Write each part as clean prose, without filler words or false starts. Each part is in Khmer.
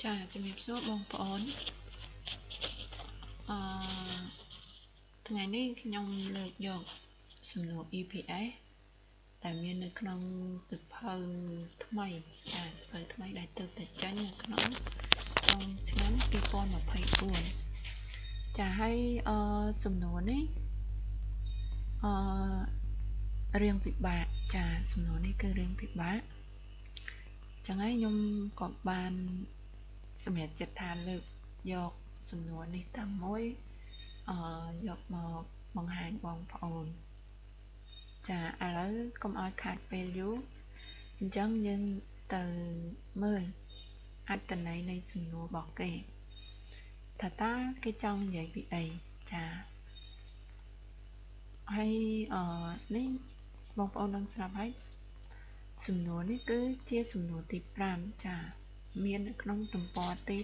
ចាជំរាបសួរបងប្អូនថ្ងៃនេះខ្ញុំលើកយកសំណួរ EPS ដែលមាននៅក្នុងសៀវភៅថ្មីសៀវភៅថ្មីដែលទើបតែចេញនៅក្នុងឆ្នាំ2024ចាហើយសំណួរនេះរៀងពិបាកចាសំណួរនេះគឺរៀងពិបាកចឹងហើយខ្ញុំក៏បានសម្រេចចិត្តថាលើកយកសំណួរនេះតែមួយយកមកបង្ហាញបងប្អូនចាឥឡូវកុំឲ្យខាតពេលយូរអញ្ចឹងយើងទៅមើលអត្ថន័យនៃសំណួររបស់គេថាតើគេចង់និយាយពីអីចាហើយនេះបងប្អូននឹងស្រាប់ហើយសំណួរនេះគឺជាសំណួរទី5ចាមាននៅក្នុងទំព័រទី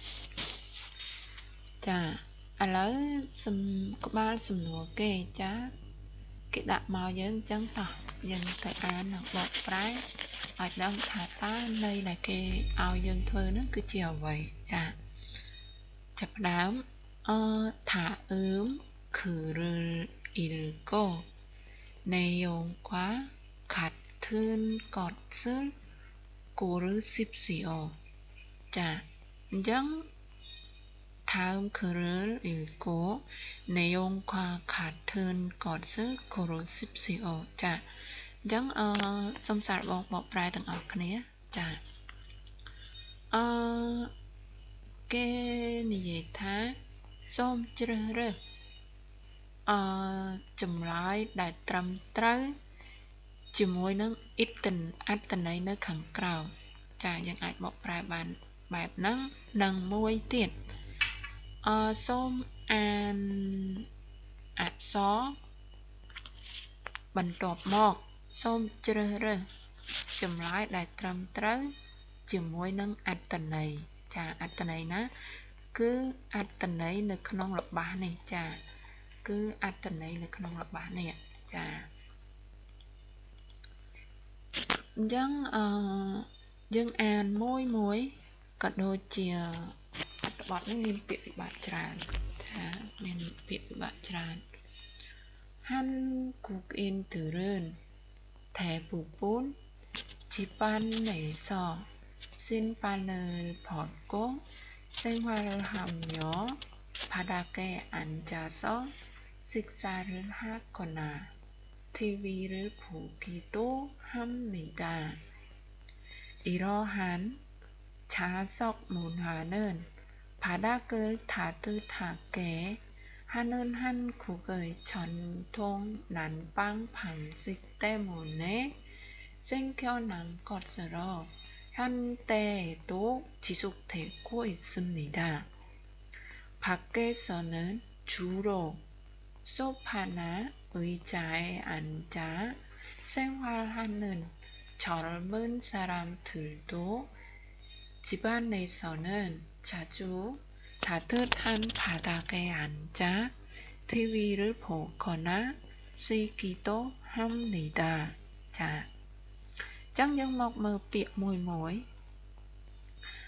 88ចាឥឡូវក្បាលសំណួរគេចាគេដាក់មកយើងអញ្ចឹងតោះយើងទៅអាននិងបកប្រែឲ្យដឹងថាតើន័យដែលគេឲ្យយើងធ្វើនោះគឺជាអ្វីចាចាប់ផ្ដើមថាKeurig 내용과 같은 것을 고르십시오. 자, 이제 다음 글을 읽고 내용과 같은 것을 고르십시오. 자, 이제 솜사를 먹어봐야 되는 것 같네요. 자, cái nàyថាសូមជ្រើសរើសចម្លើយដែលត្រឹមត្រូវជាមួយនឹងអត្ថន័យនៅខាងក្រោមចាយើងអាចបកប្រែបានបែបហ្នឹងនិងមួយទៀតសូមអានអក្សរបន្ទាប់មកសូមជ្រើសរើសចម្លើយដែលត្រឹមត្រូវជាមួយនឹងអត្ថន័យចាអត្ថន័យណាគឺអត្ថន័យនៅក្នុងល្បះនេះចាគឺអត្ថន័យនៅក្នុងល្បះនេះចាអញ្ចឹងយើងអានមួយក៏ដូចជាអត្ថបទនេះមានពាក្យពិបាកច្រើនចាមានពាក្យពិបាកច្រើន 한국인들은 대부분 집안에서 신발을 벗고 생활을 하며 바닥에 앉아서 식사를 하거나 TV를 보기도 합니다. 이러한 자석 문화는 바닥을 따뜻하게 하는 한국의 전통 난방 방식 때문에 생겨난 것으로 현대에도 지속되고 있습니다. 밖에서는 주로 소파나 의자에 앉아 생활하는 젊은 사람들도 집안에서는 자주 따뜻한 바닥에 앉아 TV를 보거나 쉬기도 합니다. 자, chẳng những một mờ biệt mùi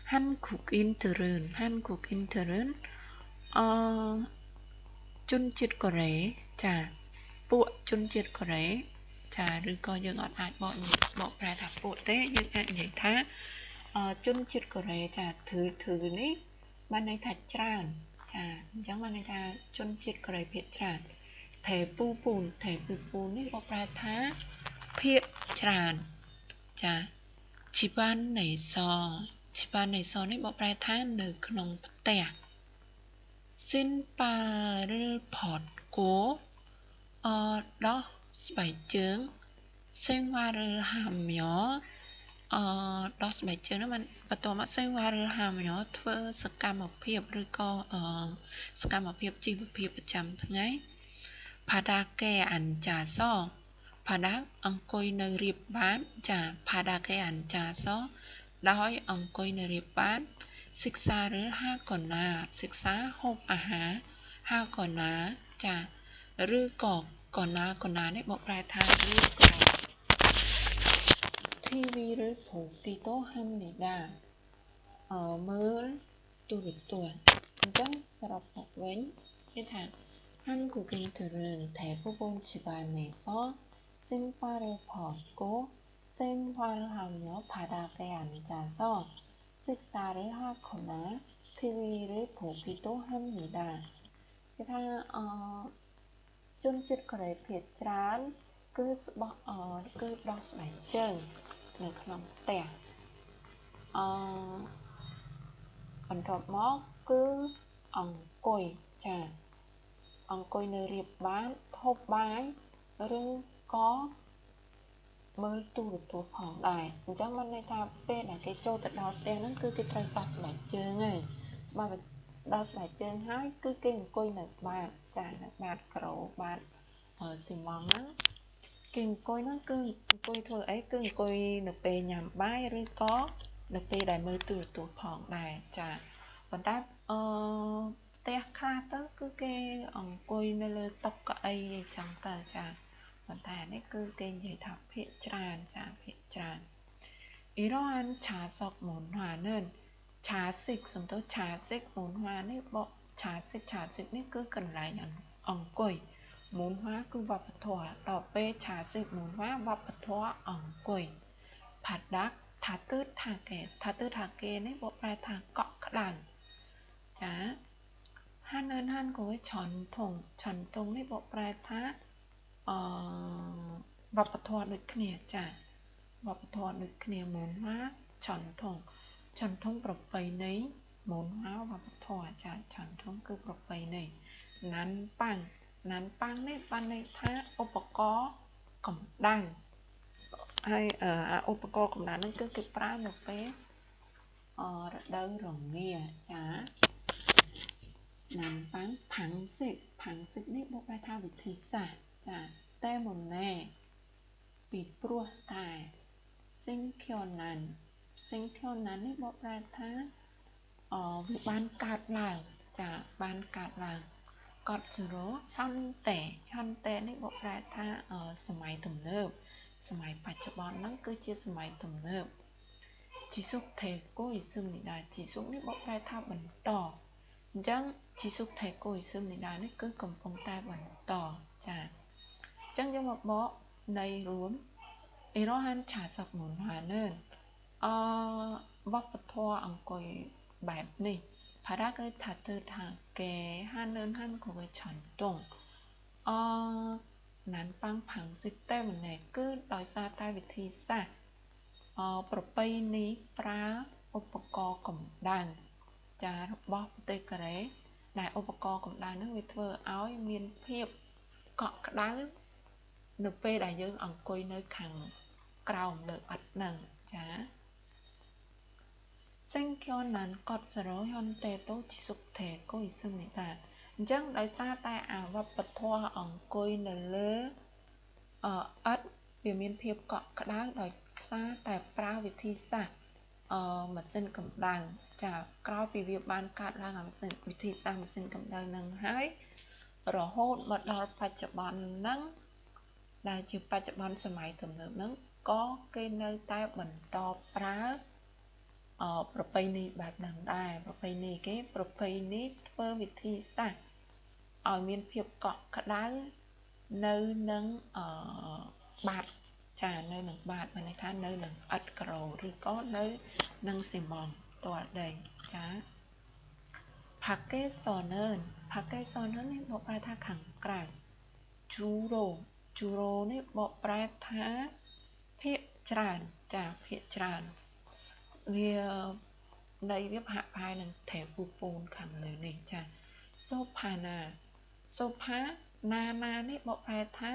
한국인들은ជនជាតិកូរ៉េចាពួកជនជាតិកូរ៉េចាឬក៏យើងអាចបកប្រែថាពួកទេយើងអាចនិយាយថាជនជាតិកូរ៉េចាធឺនេះបានន័យថាច្រើនចាអញ្ចឹងបានន័យថាជនជាតិកូរ៉េភាគច្រើនថេពូពូននេះបកប្រែថាភាគច្រើនចាជីបានណេសនេះបកប្រែថានៅក្នុងផ្ទះសិនប៉ារផតគោដោះស្បែកជើងសេងវ៉ារហាមញដោះស្បែកជើងនោះมันបន្ទាប់មកសេងវ៉ារហាមញធ្វើសកម្មភាពឬក៏សកម្មភាពជីវភាពប្រចាំថ្ងៃផាដាកែអានចាសផាដាអង្គុយនៅរៀបបានចាផាដាកែអានចាសដោយអង្គុយនៅរៀបបានសិក្សាឬហាកូណាសិក្សាហូបអាហារហាកូណាចាឬក៏កូណានេះបកប្រែថាឬក៏ TV를 보기도 합니다. មើលទូរទស្សន៍អញ្ចឹងសរុបមកវិញគេថា 한국인 들은 대부분 집안에서 생활을 벗고 생활하며 바닥에 앉아서 식사를 하거나 TV를 보기도 합니다. គេថាជនជាតិកូរ៉េភាគច្រើនគឺដោះស្បែកជើងនៅក្នុងផ្ទះបន្ទាប់មកគឺអង្គុយអង្គុយនៅរៀបបានហូបបាយឬក៏មើលទូរទស្សន៍ផងដែរអញ្ចឹងបានន័យថាពេលដែលគេចូលទៅដល់ផ្ទះហ្នឹងគឺគេត្រូវដោះស្បែកជើងហើយដោះស្បែកជើងហើយគឺគេអង្គុយនៅបាតនៅបាតក្រោបាតស៊ីម៉ង់ហ្នឹងគេអង្គុយហ្នឹងគឺអង្គុយធ្វើអីគឺអង្គុយនៅពេលញ៉ាំបាយឬក៏នៅពេលដែលមើលទូរទស្សន៍ផងដែរចាប៉ុន្តែផ្ទះខ្លះទៅគឺគេអង្គុយនៅលើតុកៅអីអីចឹងទៅចាប៉ុន្តែនេះគឺគេនិយាយថាភាគច្រើនចាភាគច្រើន 이러한 좌석 문화는 좌식សំដៅ좌식 문화នេះបក좌식នេះគឺកន្លែងអង្គុយ문화គឺវប្បធម៌ដល់ពេល좌식 문화វប្បធម៌អង្គុយផាដាក់ថាទឺថាគេនេះបកប្រែថាកក់ក្ដៅចាហានគួយឆន់ធុងនេះបកប្រែថាវប្បធម៌ដូចគ្នាចាវប្បធម៌ដូចគ្នា문화ឆន់ធុងប្រពៃណី문화វប្បធម៌ចាឆន់ធុងគឺប្រពៃណីណាន់ប៉ាំងនេះបានន័យថាឧបករណ៍កម្ដៅហើយឧបករណ៍កម្ដៅហ្នឹងគឺគេប្រើនៅពេលរដូវរងាចាណាំប៉ាំងផាំងសិកនេះបកប្រែថាវិធីសាស្ត្រចាតែមុនណែពីព្រោះតែសិង្ឃណាននេះបកប្រែថាវាបានកើតឡើងចាបានកើតឡើងកត់សរោហន្តេនេះបកប្រែថាសម័យទំនើបសម័យបច្ចុប្បន្នហ្នឹងគឺជាសម័យទំនើបជីសុកថេកូយស៊ឹមនីដាជីសុកនេះបកប្រែថាបន្តអញ្ចឹងជីសុកថេកូយស៊ឹមនីដានេះគឺកំពុងតែបន្តចាអញ្ចឹងយើងមកបកន័យរួម이러한 좌석 문화는វប្បធម៌អង្គុយបែបនេះផារ៉ាគឺថាទឺថាគេហានគួយឆន់តុងណានប៉ាំងផាំងសិតតែម្នាក់គឺដោយសារតែវិធីសាស្ត្រប្រពៃណីប្រើឧបករណ៍កម្ដៅចារបស់ប្រទេសកូរ៉េដែលឧបករណ៍កម្ដៅនោះវាធ្វើឲ្យមានភាពកក់ក្ដៅនៅពេលដែលយើងអង្គុយនៅខាងក្រោមលើឥដ្ឋហ្នឹងចាសិង្ឃណានកត់សរោហន្តេតូជីសុកថេកូយស៊ឹមនីតាអញ្ចឹងដោយសារតែវប្បធម៌អង្គុយនៅលើឥដ្ឋវាមានភាពកក់ក្ដៅដោយសារតែប្រើវិធីសាស្ត្រម៉ាស៊ីនកម្ដៅចាក្រោយពីវាបានកើតឡើងវិធីសាស្ត្រម៉ាស៊ីនកម្ដៅហ្នឹងហើយរហូតមកដល់បច្ចុប្បន្នហ្នឹងដែលជាបច្ចុប្បន្នសម័យទំនើបហ្នឹងក៏គេនៅតែបន្តប្រើប្រពៃណីបែបហ្នឹងដែរប្រពៃណីធ្វើវិធីសាស្ត្រឲ្យមានភាពកក់ក្ដៅនៅនឹងបាតចានៅនឹងបាតមានន័យថានៅនឹងឥដ្ឋក្រោឬក៏នៅនឹងស៊ីម៉ង់ផ្ទាល់ដីចាផាកេសនឿននេះបកប្រែថាខាងក្រៅជូរ៉ូនេះបកប្រែថាភាគច្រើនចាភាគច្រើនវាន័យវាហាក់ប្រហែលនឹងថេពូពូនខាងលើនេះចាសូផាណានេះបកប្រែថា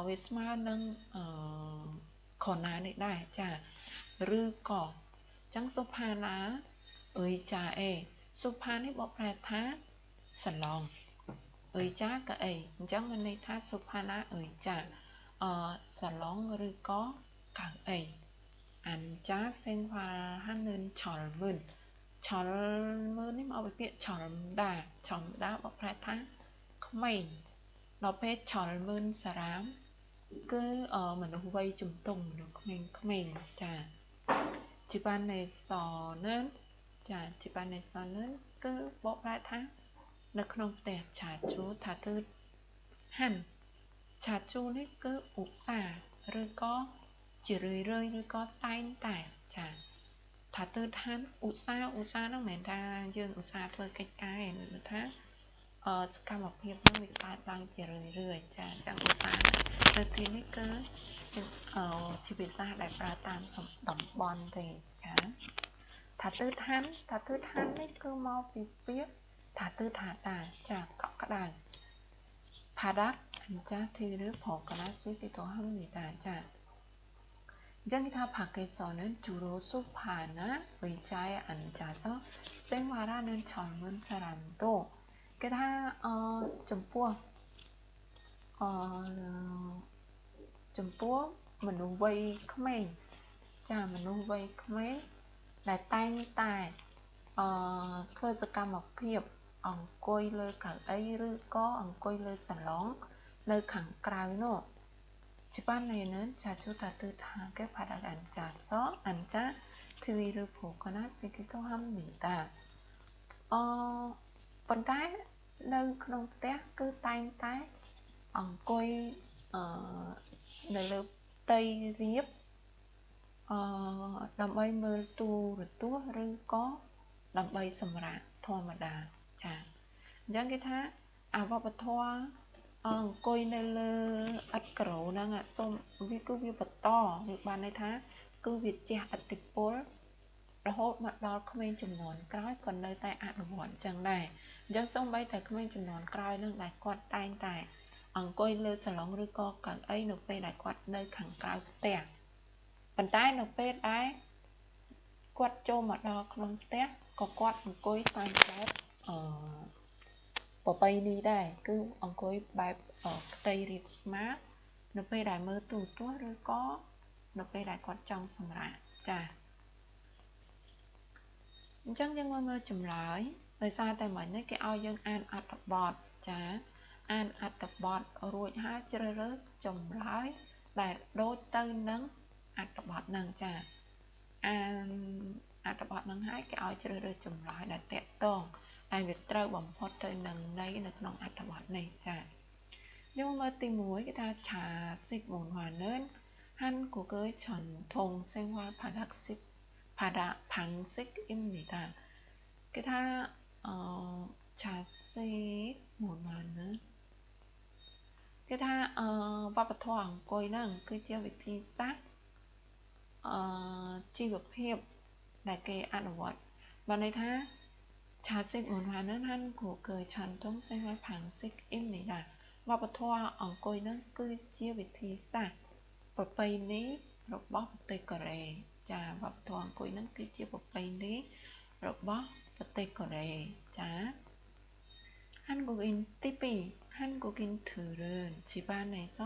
វាស្មើនឹងខណានេះដែរចាឬក៏អញ្ចឹងសូផាណាអុយចាសូផានេះបកប្រែថាសាឡុងអុយចាក៏អីអញ្ចឹងមានន័យថាសូផាណាអុយចាសាឡុងឬក៏កៅអីអានចាសេងវ៉ាហានឿនឆលមឿននេះមកពីពាក្យឆលមដាបកប្រែថាក្មេងដល់ពេលឆលមឿនសារ៉ាមគឺមនុស្សវ័យជំទង់មនុស្សក្មេងចាជីបាននៃសនឿន ចាជាបានន័យសននឹងគឺបកប្រែថានៅក្នុងផ្ទះឆាជូថាគឺហាន់ឆាជូនេះគឺឧស្សាហ៍ឬក៏ជារឿយឬក៏តែងតែចាថាទើហាន់ឧស្សាហ៍ហ្នឹងមិនមែនថាយើងឧស្សាហ៍ធ្វើកិច្ចការទេគឺថាសកម្មភាពហ្នឹងវាកើតឡើងជារឿយចាអញ្ចឹងឧស្សាហ៍នៅទីនេះគឺជាភាសាដែលប្រើតាមតំបន់ទេចាថាទើហាន់នេះគឺមកពីពាក្យថាទើថាតាចាកក់ក្ដៅផារ៉ាត់អញ្ចាធីឬប្រកណាស៊ីទីទៅហឹមនេះតាចាអញ្ចឹងគេថាផាកេសនឹងជូរ៉ូស៊ូផាណាវិច័យអញ្ចាសសេងវ៉ារ៉ានឹងឆលមិនសារ៉ាន់តូគេថាចំពោះមនុស្សវ័យក្មេងចាមនុស្សវ័យក្មេងដែលតែងតែធ្វើសកម្មភាពអង្គុយលើកៅអីឬក៏អង្គុយលើសាឡុងនៅខាងក្រៅនោះជាបានន័យនឹងចាជួតាទើថាគេផាដាអញ្ចាធីវីឬព្រោះកណាពីគេទៅហាំមីតាប៉ុន្តែនៅក្នុងផ្ទះគឺតែងតែអង្គុយនៅលើផ្ទៃរាបដើម្បីមើលទូរទស្សន៍ឬក៏ដើម្បីសម្រាកធម្មតាចាអញ្ចឹងគេថាវប្បធម៌អង្គុយនៅលើឥដ្ឋក្រោហ្នឹងសូមវាគឺវាបន្តវាបានន័យថាគឺវាជះឥទ្ធិពលរហូតមកដល់ក្មេងចំនួនក្រោយក៏នៅតែអនុវត្តអញ្ចឹងដែរអញ្ចឹងសូម្បីតែក្មេងចំនួនក្រោយនឹងដែលគាត់តែងតែអង្គុយលើសាឡុងឬក៏កៅអីនៅពេលដែលគាត់នៅខាងក្រៅផ្ទះប៉ុន្តែនៅពេលដែលគាត់ចូលមកដល់ក្នុងផ្ទះក៏គាត់អង្គុយតាមបែបប្រពៃណីដែរគឺអង្គុយបែបផ្ទៃរាបស្មើនៅពេលដែលមើលទូរទស្សន៍ឬក៏នៅពេលដែលគាត់ចង់សម្រាកចាអញ្ចឹងយើងមកមើលចម្លើយដោយសារតែមិញនេះគេឲ្យយើងអានអត្ថបទចាអានអត្ថបទរួចហើយជ្រើសរើសចម្លើយដែលដូចទៅនឹងអត្ថបទហ្នឹងចាអានអត្ថបទហ្នឹងហើយគេឲ្យជ្រើសរើសចម្លើយដែលតាក់ទងហើយវាត្រូវបំផុតទៅនឹងន័យនៅក្នុងអត្ថបទនេះចាយើងមើលទី1គេថាឆាសិកមុនហាននហាន់គូកើឆនធងសេងវ៉ាផាដាក់សិកផាដាផាំងសិកអ៊ីមនេះតាគេថាឆាសិកមុនហាននគេថាវប្បធម៌អង្គុយហ្នឹងគឺជាវិធីសាស្ត្រជីវភាពដែលគេអនុវត្តបានន័យថាឆាសិកមុនហាននហាន់គូកើឆនធងសេងវ៉ាផាំងសិកអ៊ីមនេះតាវប្បធម៌អង្គុយហ្នឹងគឺជាវិធីសាស្ត្រប្រពៃណីរបស់ប្រទេសកូរ៉េចាវប្បធម៌អង្គុយហ្នឹងគឺជាប្រពៃណីរបស់ប្រទេសកូរ៉េចា한국인ទី2 한국인들은 집안에서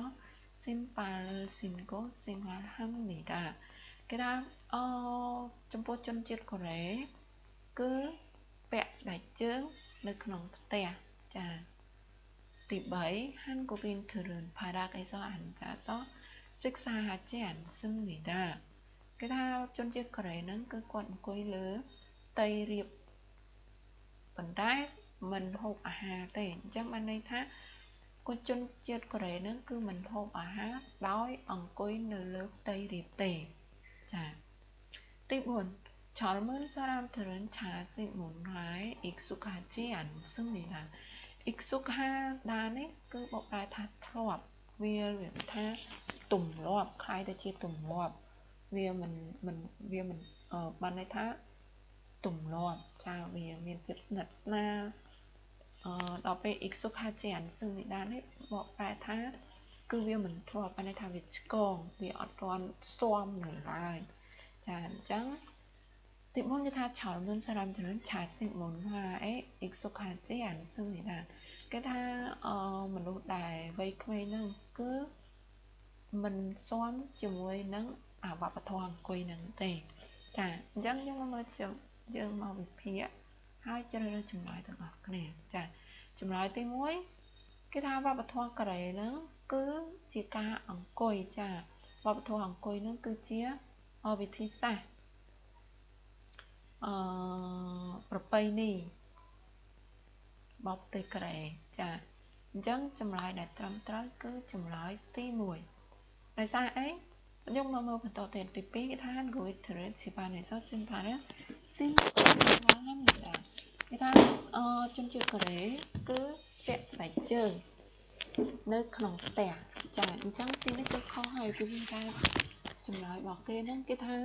신발을 신고 생활합니다. គេថាចំពោះជនជាតិកូរ៉េគឺពាក់ស្បែកជើងនៅក្នុងផ្ទះចាទី3 한국인들은 바닥에서 앉아서 식사하지 않습니다. គេថាជនជាតិកូរ៉េហ្នឹងគឺគាត់អង្គុយលើផ្ទៃរាបប៉ុន្តែមិនហូបអាហារទេអញ្ចឹងបានន័យថាជនជាតិកូរ៉េហ្នឹងគឺមិនហូបអាហារដោយអង្គុយនៅលើផ្ទៃរាបទេចាទី4 젊은 사람들은 자식 문화에 익숙하지 않습니다. 익숙하다នេះគឺបកប្រែថាធ្លាប់វាថាទម្លាប់คล้ายទៅជាទម្លាប់វាមិនបានន័យថាទម្លាប់ចាវាមានភាពស្និទ្ធស្នាលដល់ពេល 익숙하지 않습니다 នេះបកប្រែថាគឺវាមិនធ្លាប់បានន័យថាវាឆ្កងវាអត់ទាន់ស៊ាំនៅឡើយចាអញ្ចឹងទី4គឺថា젊은 사람들은 자식 문화에 익숙하지 않습니다 គេថាមនុស្សដែលវ័យក្មេងហ្នឹងគឺមិនស៊ាំជាមួយនឹងវប្បធម៌អង្គុយហ្នឹងទេចាអញ្ចឹងយើងមកវិភាគហើយជ្រើសរើសចម្លើយទាំងអស់គ្នាចាចម្លើយទី1គេថាវប្បធម៌កូរ៉េហ្នឹងគឺជាការអង្គុយចាវប្បធម៌អង្គុយហ្នឹងគឺជាវិធីសាស្ត្រ ប្រពៃណីបបតេក្រេចាអញ្ចឹងចម្លើយដែលត្រឹមត្រូវគឺចម្លើយទី1ដោយសារអីយើងមកបន្តទៅទី2គេថា Guide Sipaneso Simpane Simpane គេថាជនជាតិកូរ៉េគឺពាក់ស្បែកជើងនៅក្នុងផ្ទះចាអញ្ចឹងទីនេះគឺខុសហើយគឺមានការចម្លើយរបស់គេហ្នឹងគេថា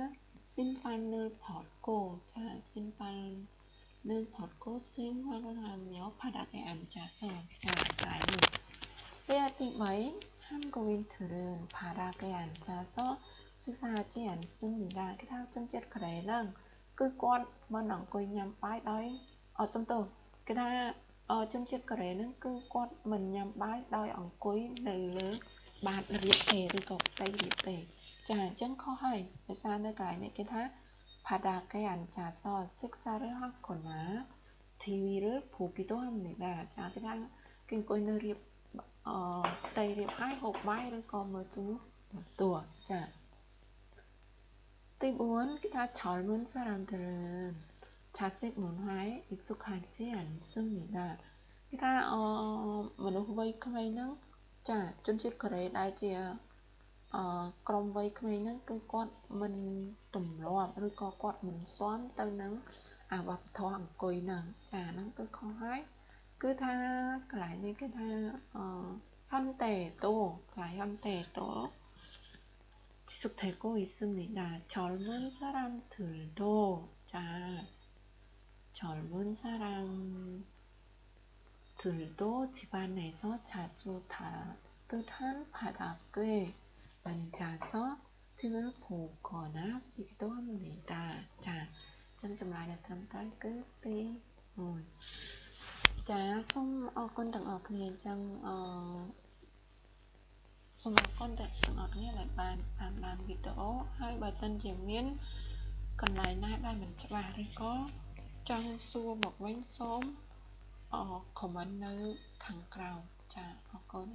Simpane Porco ចា Simpane នៅផតកូស៊ីងហើយថាញោផាដាគេអានចាសចាតែនេះពេលទី3 Hangouin Thurun ផាដាគេអានចាសសិក្សាជាអានស្ទឹងនេះដែរគេថាជនជាតិកូរ៉េហ្នឹងគឺគាត់មិនអង្គុយញ៉ាំបាយដោយសំទោសគេថាជនជាតិកូរ៉េហ្នឹងគឺគាត់មិនញ៉ាំបាយដោយអង្គុយនៅលើបាតរៀបទេឬក៏ផ្ទៃរៀបទេចាអញ្ចឹងខុសហើយដោយសារនៅកន្លែងនេះគេថា 바닥에 앉아서 식사를 하거나 TV를 보기도 합니다. 자, 그냥 kinh nơi riệp tây riệp hai hộp bay rồi còn mở tú tủa. 자,ទី 4 គេថា 젊은 사람들은 자색 문화에 익숙하지 않습니다. គេថាមនុស្សវ័យក្មេងហ្នឹងចាជនជាតិកូរ៉េដែលជាក្រុមវ័យក្មេងហ្នឹងគឺគាត់មិនទម្លាប់ឬក៏គាត់មិនស៊ាំទៅនឹងអាវប្បធម៌អង្គុយហ្នឹងចាហ្នឹងគឺខុសហើយគឺថាកន្លែងនេះគេថា현대도 자 현대도 지속되고 있습니다. 젊은 사람들도 자 젊은 사람들도 집안에서 자주 따뜻한 바닥에 앉아서 TV를 보거나 쉬기도 합니다. 자, 점점 lại là thầm tới cứ tí rồi. Dạ, không con tặng ọt này chẳng xong rồi con tặng ọt này lại bàn video hai bài tân diễn miến còn lại nãy bài mình sẽ bà đây có trong xua một bánh xóm comment nơi thằng cào. Dạ, con